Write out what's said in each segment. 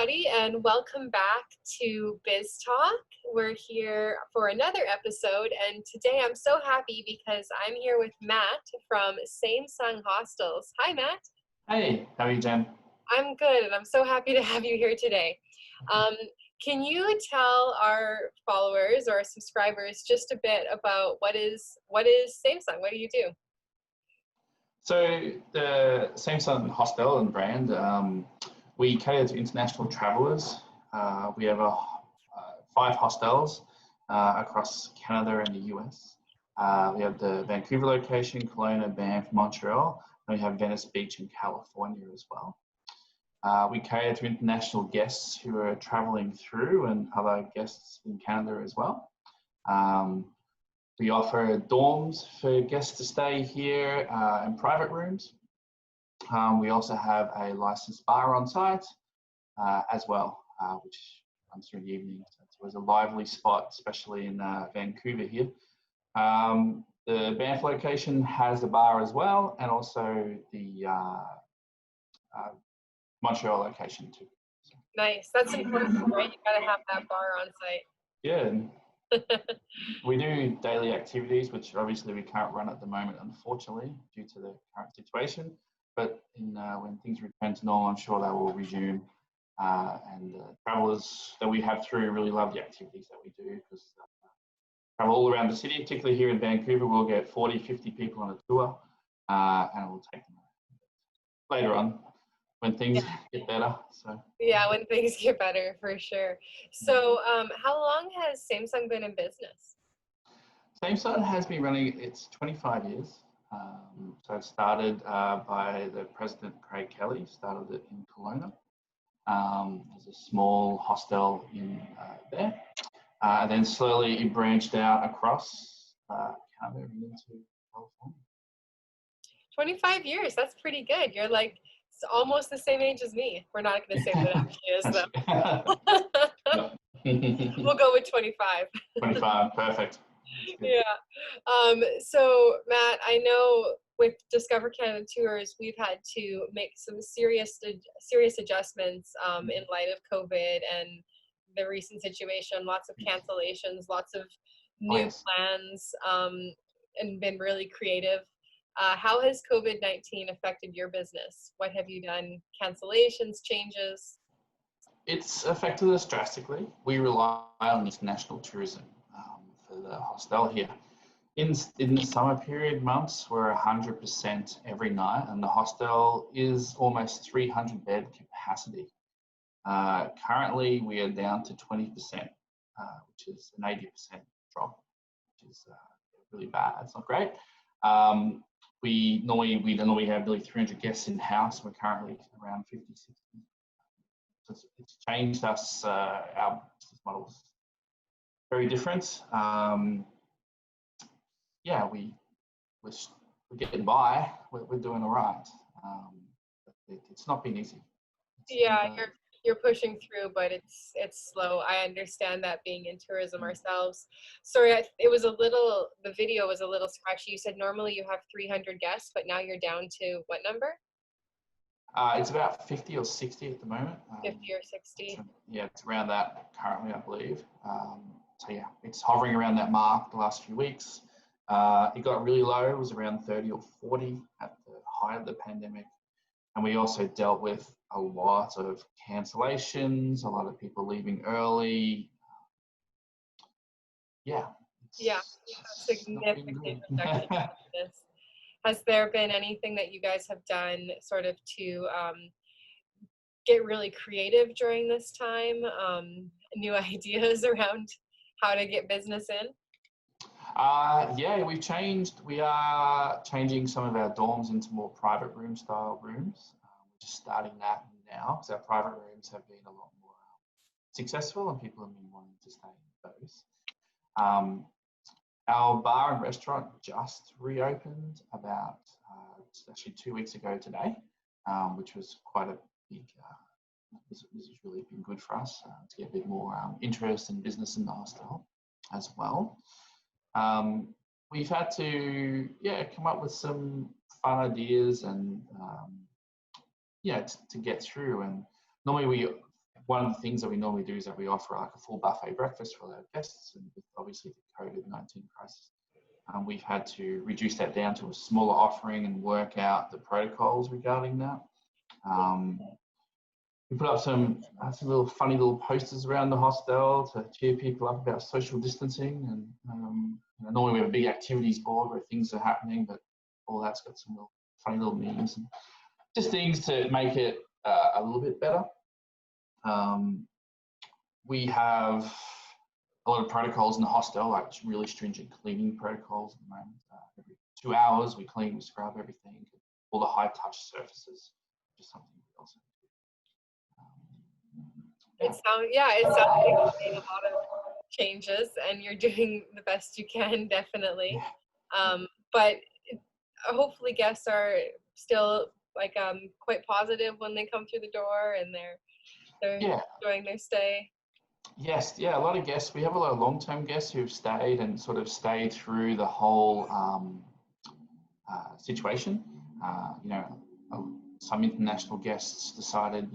everybody, and welcome back to Biz Talk. We're here for another episode, and today I'm so happy because I'm here with Matt from Samesun Hostels. Hi, Matt. Hey, how are you, Jen? I'm good, and I'm so happy to have you here today. Can you tell our followers or subscribers just a bit about what is Samesun? What do you do? So the Samesun Hostel and brand, we cater to international travellers. We have 5 hostels across Canada and the US. We have the Vancouver location, Kelowna, Banff, Montreal, and we have Venice Beach in California as well. We cater to international guests who are travelling through and other guests in Canada as well. We offer dorms for guests to stay here and private rooms. We also have a licensed bar on site as well, which runs through the evening. So it's always a lively spot, especially in Vancouver here. The Banff location has a bar as well, and also the Montreal location too. So. Nice. That's important, right? You gotta have that bar on site. Yeah. We do daily activities, which obviously we can't run at the moment, unfortunately, due to the current situation. But when things return to normal, I'm sure they will resume. And travellers that we have through really love the activities that we do, because travel all around the city, particularly here in Vancouver, we'll get 40, 50 people on a tour, and we'll take them later on when things get better. So yeah, when things get better, for sure. So how long has Samesun been in business? Samesun has been running, it's 25 years. So it started by the president, Craig Kelly, started it in Kelowna. There's a small hostel in there. And then slowly it branched out across Canada and into California. 25 years, that's pretty good. You're like almost the same age as me. We're not going to say what age is, though. We'll go with 25. 25, perfect. Yeah. So, Matt, I know with Discover Canada Tours, we've had to make some serious adjustments in light of COVID and the recent situation. Lots of cancellations, lots of new plans, and been really creative. How has COVID-19 affected your business? What have you done? Cancellations, changes? It's affected us drastically. We rely on international tourism for the hostel here. In the summer period months, we're 100% every night, and the hostel is almost 300 bed capacity. Currently, we are down to 20%, which is an 80% drop, which is really bad. It's not great. We normally have nearly 300 guests in house. We're currently around 50, 60. So it's changed us. Our business model is very different. Yeah, we're getting by. We're doing all right. But it's not been easy. You're pushing through, but it's slow. I understand that, being in tourism ourselves. Sorry, the video was a little scratchy. You said normally you have 300 guests, but now you're down to what number? It's about 50 or 60 at the moment. 50 or 60. So, yeah, it's around that currently, I believe. So yeah, it's hovering around that mark the last few weeks. It got really low. It was around 30 or 40 at the height of the pandemic. And we also dealt with a lot of cancellations, a lot of people leaving early. Significant reduction. Has there been anything that you guys have done sort of to get really creative during this time? New ideas around how to get business in? Yeah, we are changing some of our dorms into more private room style rooms. We're just starting that now, because our private rooms have been a lot more successful and people have been wanting to stay in those. Our bar and restaurant just reopened about actually 2 weeks ago today, which was quite a big, this has really been good for us to get a bit more interest and business in the hostel as well. We've had to come up with some fun ideas and to get through. And normally one of the things that we normally do is that we offer like a full buffet breakfast for our guests, and with obviously the COVID-19 crisis, we've had to reduce that down to a smaller offering and work out the protocols regarding that. We put up some little funny little posters around the hostel to cheer people up about social distancing, and normally we have a big activities board where things are happening, but all that's got some little funny little memes and just things to make it a little bit better. We have a lot of protocols in the hostel, like really stringent cleaning protocols at the moment. Every 2 hours we clean, we scrub everything, all the high touch surfaces, just something else. It sounds like you made a lot of changes, and you're doing the best you can, definitely. But hopefully guests are still like quite positive when they come through the door, and they're enjoying their stay. Yes, a lot of guests. We have a lot of long-term guests who've stayed and sort of stayed through the whole situation. Some international guests decided,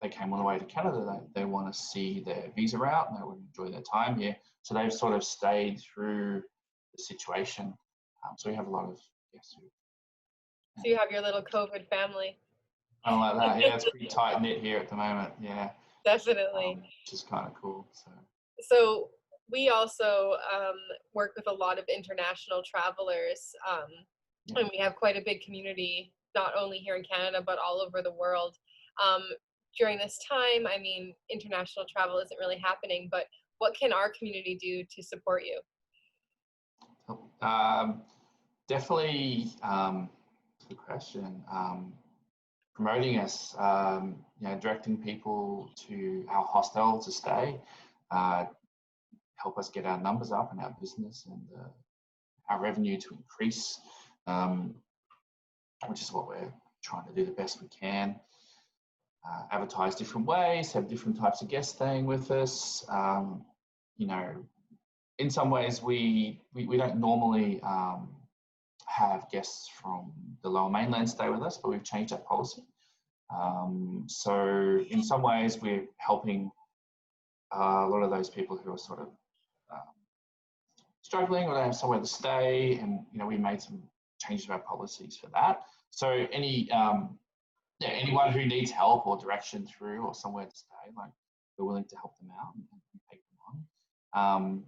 they came all the way to Canada. They want to see their visa out and they would enjoy their time here. So they've sort of stayed through the situation. So we have a lot of guests who. So you have your little COVID family. I like that. Yeah, it's pretty tight knit here at the moment. Yeah. Definitely. Which is kind of cool. So we also work with a lot of international travelers, and we have quite a big community, not only here in Canada, but all over the world. During this time, I mean, international travel isn't really happening, but what can our community do to support you? Definitely, good question. Promoting us, directing people to our hostel to stay, help us get our numbers up and our business and our revenue to increase, which is what we're trying to do the best we can. Advertise different ways, have different types of guests staying with us. In some ways we don't normally have guests from the Lower Mainland stay with us, but we've changed that policy. So in some ways we're helping a lot of those people who are sort of struggling or they have somewhere to stay, and we made some changes to our policies for that. So anyone who needs help or direction through or somewhere to stay, like, we're willing to help them out and take them on.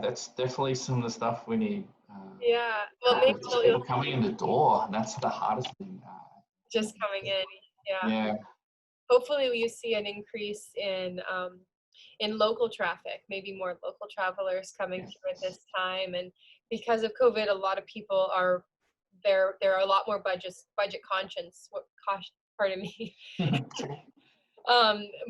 That's definitely some of the stuff we need. Well, maybe people coming in the door, and that's the hardest thing. Just coming in, Yeah. Hopefully, you see an increase in local traffic, maybe more local travelers coming through at this time. And because of COVID, a lot of people are there are a lot more budget conscious. Pardon me.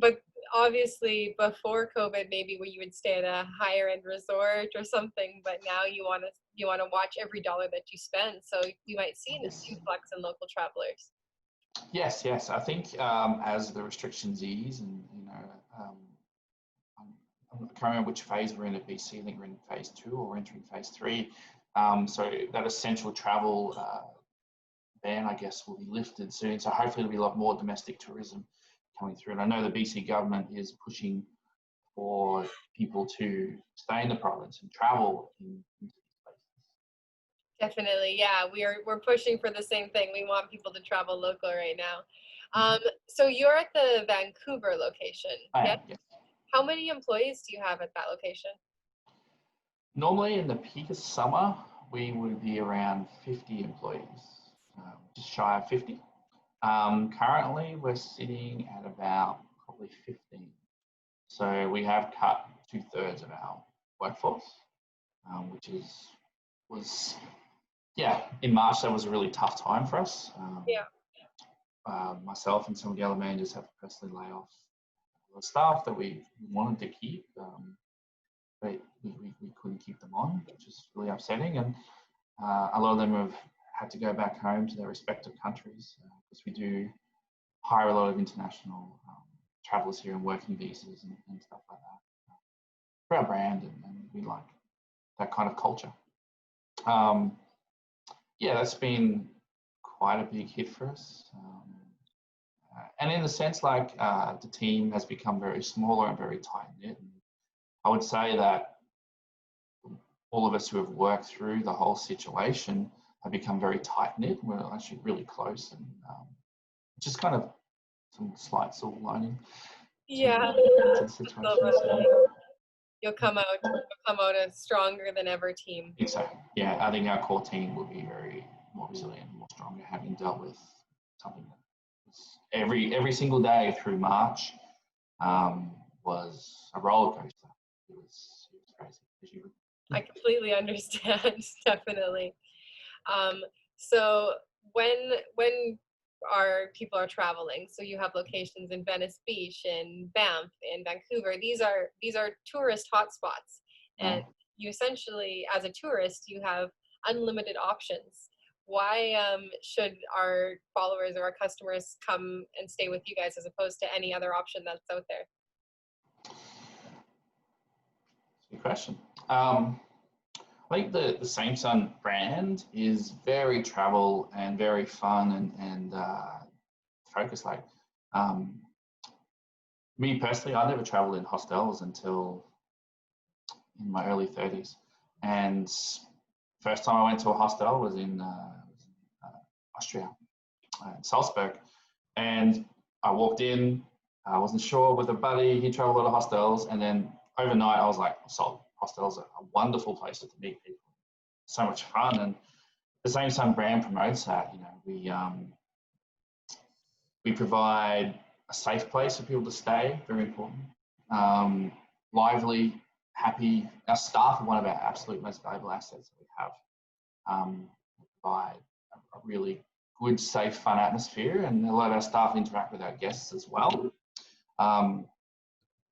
But obviously before COVID, maybe where you would stay at a higher end resort or something, but now you want to watch every dollar that you spend. So you might see an influx in local travelers. Yes. I think as the restrictions ease, and I can't remember which phase we're in at BC. I think we're in phase 2 or we're entering phase 3. So that essential travel ban, I guess, will be lifted soon. So hopefully there'll be a lot more domestic tourism coming through. And I know the BC government is pushing for people to stay in the province and travel into these places. Definitely, yeah. We're pushing for the same thing. We want people to travel local right now. So you're at the Vancouver location. Yes. How many employees do you have at that location? Normally in the peak of summer, we would be around 50 employees, just shy of 50. Currently, we're sitting at about probably 15. So we have cut 2/3 of our workforce, which was in March, that was a really tough time for us. Myself and some of the other managers had to personally lay off the staff that we wanted to keep, but we couldn't keep them on, which is really upsetting. And a lot of them have had to go back home to their respective countries, because we do hire a lot of international travelers here and working visas and stuff like that for our brand, and we like that kind of culture. That's been quite a big hit for us. And in a sense, like the team has become very smaller and very tight knit. I would say that all of us who have worked through the whole situation have become very tight knit. We're actually really close, and just kind of some slight silver lining Yeah. to the situation. So, You'll come out a stronger than ever team. exactly. Yeah, I think our core team will be very more resilient, more stronger, having dealt with something that was every single day through March was a roller coaster. It was crazy. I completely understand, definitely. So when our people are traveling, so you have locations in Venice Beach, in Banff, in Vancouver. These are tourist hotspots, and you essentially, as a tourist, you have unlimited options. Why should our followers or our customers come and stay with you guys as opposed to any other option that's out there? Good question. I think the Samesun brand is very travel and very fun and focused. Like me personally, I never traveled in hostels until in my early 30s, and first time I went to a hostel was in Austria, in Salzburg, and I walked in. I wasn't sure with a buddy. He traveled a lot of hostels, and then overnight I was like, sold. Hostels are a wonderful place to meet people. So much fun, and the Samesun brand promotes that. You know, we provide a safe place for people to stay. Very important. Lively, happy. Our staff are one of our absolute most valuable assets that we have. We provide a really good, safe, fun atmosphere, and a lot of our staff interact with our guests as well.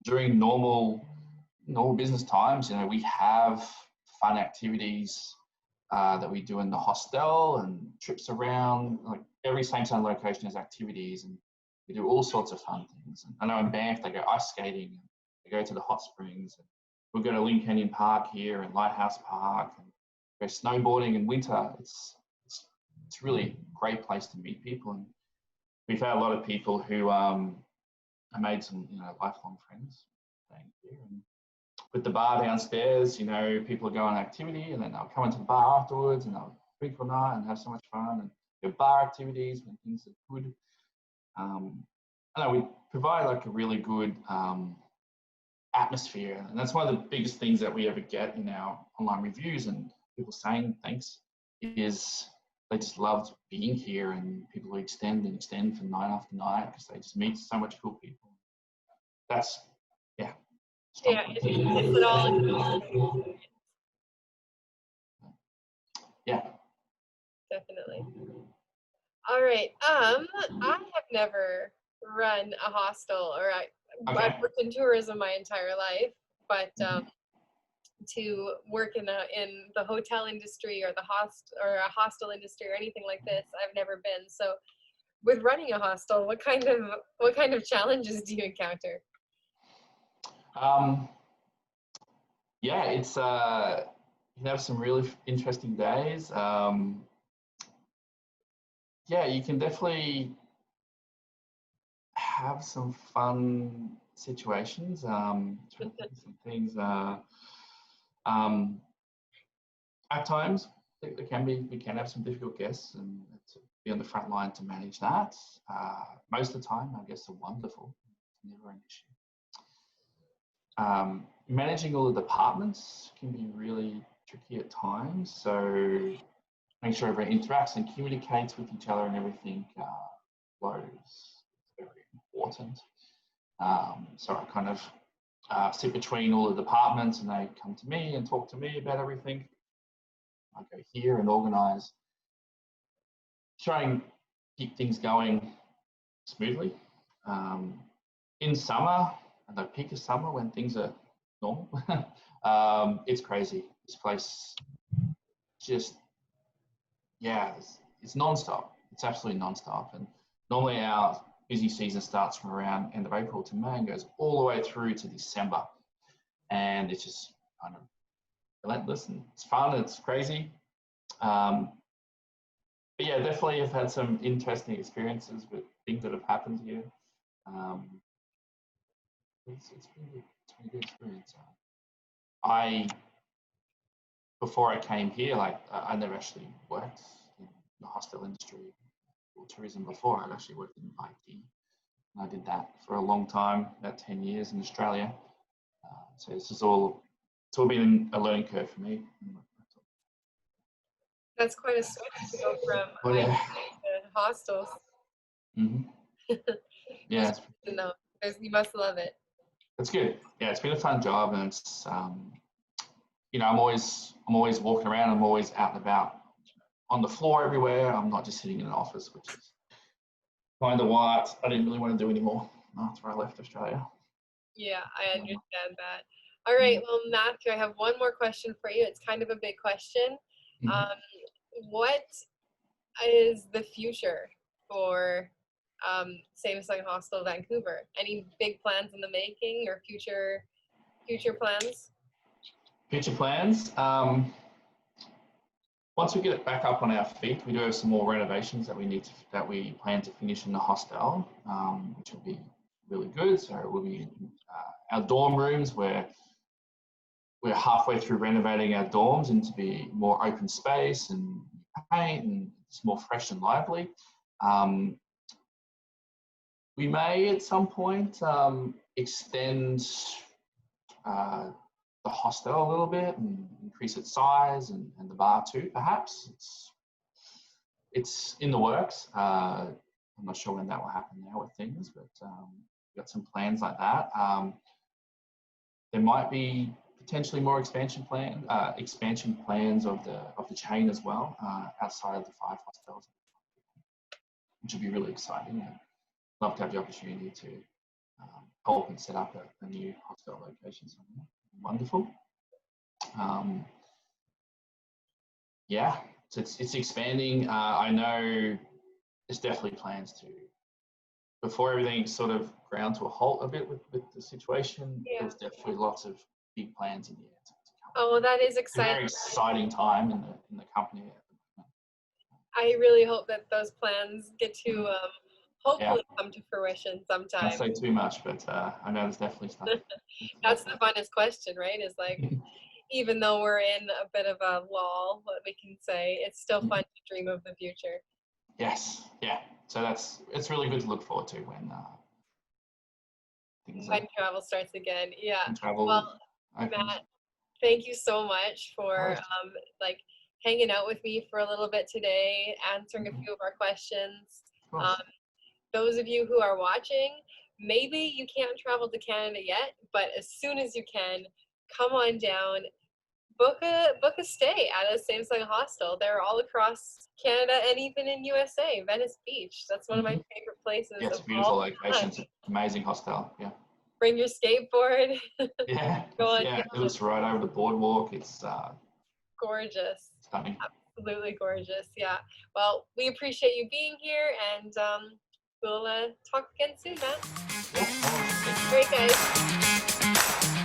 During normal business times, you know, we have fun activities that we do in the hostel and trips around. Like every Samesun location has activities, and we do all sorts of fun things. And I know in Banff they go ice skating, and they go to the hot springs. And we'll go to Lynn Canyon Park here and Lighthouse Park, and go snowboarding in winter. It's really a great place to meet people, and we've had a lot of people who have made some lifelong friends staying here. And with the bar downstairs, you know, people are going on activity, and then they'll come into the bar afterwards and they'll drink all night and have so much fun. And there are bar activities when things are good. I know we provide like a really good atmosphere, and that's one of the biggest things that we ever get in our online reviews and people saying thanks is they just loved being here, and people who extend for night after night because they just meet so much cool people. That's Yeah, it's an all. Yeah. Definitely. All right. I have never run a hostel, or I've worked in tourism my entire life, but to work in the hotel industry or a hostel industry or anything like this, I've never been. So, with running a hostel, what kind of challenges do you encounter? Yeah, it's you can have some really interesting days. Yeah, you can definitely have some fun situations. Some things. At times, we can have some difficult guests, and to be on the front line to manage that. Most of the time, our guests are wonderful. It's never an issue. Managing all the departments can be really tricky at times. So make sure everyone interacts and communicates with each other and everything flows. It's very important. So I kind of sit between all the departments, and they come to me and talk to me about everything. I go here and organise, try and keep things going smoothly. In summer, at the peak of summer when things are normal, it's crazy. This place just, it's non-stop. It's absolutely non-stop. And normally our busy season starts from around end of April to May and goes all the way through to December. And it's just kind of relentless, and it's fun, it's crazy. but yeah, definitely have had some interesting experiences with things that have happened here. It's been good. It's been a good experience. I Before I came here, like I never actually worked in the hostel industry or tourism before. I'd actually worked in IT. And I did that for a long time, about 10 years in Australia. So it's all been a learning curve for me. That's quite a switch to go from But IT yeah, to hostels. hmm yeah, No, you must love it. it's good. Yeah, it's been a fun job, and it's I'm always walking around. I'm always out and about on the floor everywhere. I'm not just sitting in an office, which is kind of what I didn't really want to do anymore after I left Australia. Yeah, I understand that. All right, well, Matthew, I have one more question for you. It's kind of a big question. Mhm. What is the future for Samesun Hostel Vancouver? Any big plans in the making or future plans? Future plans. Once we get it back up on our feet, we do have some more renovations that we plan to finish in the hostel, which will be really good. So it will be our dorm rooms where we're halfway through renovating our dorms into be more open space and paint, and it's more fresh and lively. We may at some point extend the hostel a little bit and increase its size, and the bar too, perhaps. It's in the works. I'm not sure when that will happen now with things, but we've got some plans like that. There might be potentially more expansion plans of the chain as well, outside of the 5 hostels, which would be really exciting. I'd love to have the opportunity to help and set up a new hostel location somewhere. Wonderful. Yeah, so it's expanding. I know there's definitely plans to, before everything sort of ground to a halt a bit with the situation, Yeah. there's definitely lots of big plans in the air to come. Oh, well, that is It's a very exciting. exciting time in the company. I really hope that those plans get to hopefully come to fruition sometime. Can't say too much, but I know there's definitely stuff. That's the funnest question, right? Is like, even though we're in a bit of a lull, what we can say, it's still fun to dream of the future. Yes, yeah. So it's really good to look forward to when travel starts again. Yeah. Travel well, opens. Matt, thank you so much for like hanging out with me for a little bit today, answering a few of our questions. Those of you who are watching, maybe you can't travel to Canada yet, but as soon as you can, come on down, book a stay at a Samesun hostel. They're all across Canada and even in USA. Venice Beach, that's one of my favorite places. Yeah, it's a beautiful location. It's an amazing hostel. Yeah. Bring your skateboard. Yeah. Go on. Yeah, it looks right over the boardwalk. It's gorgeous. Stunning. Absolutely gorgeous. Yeah. Well, we appreciate you being here, and we'll talk again soon, Matt. Yeah. Great, guys.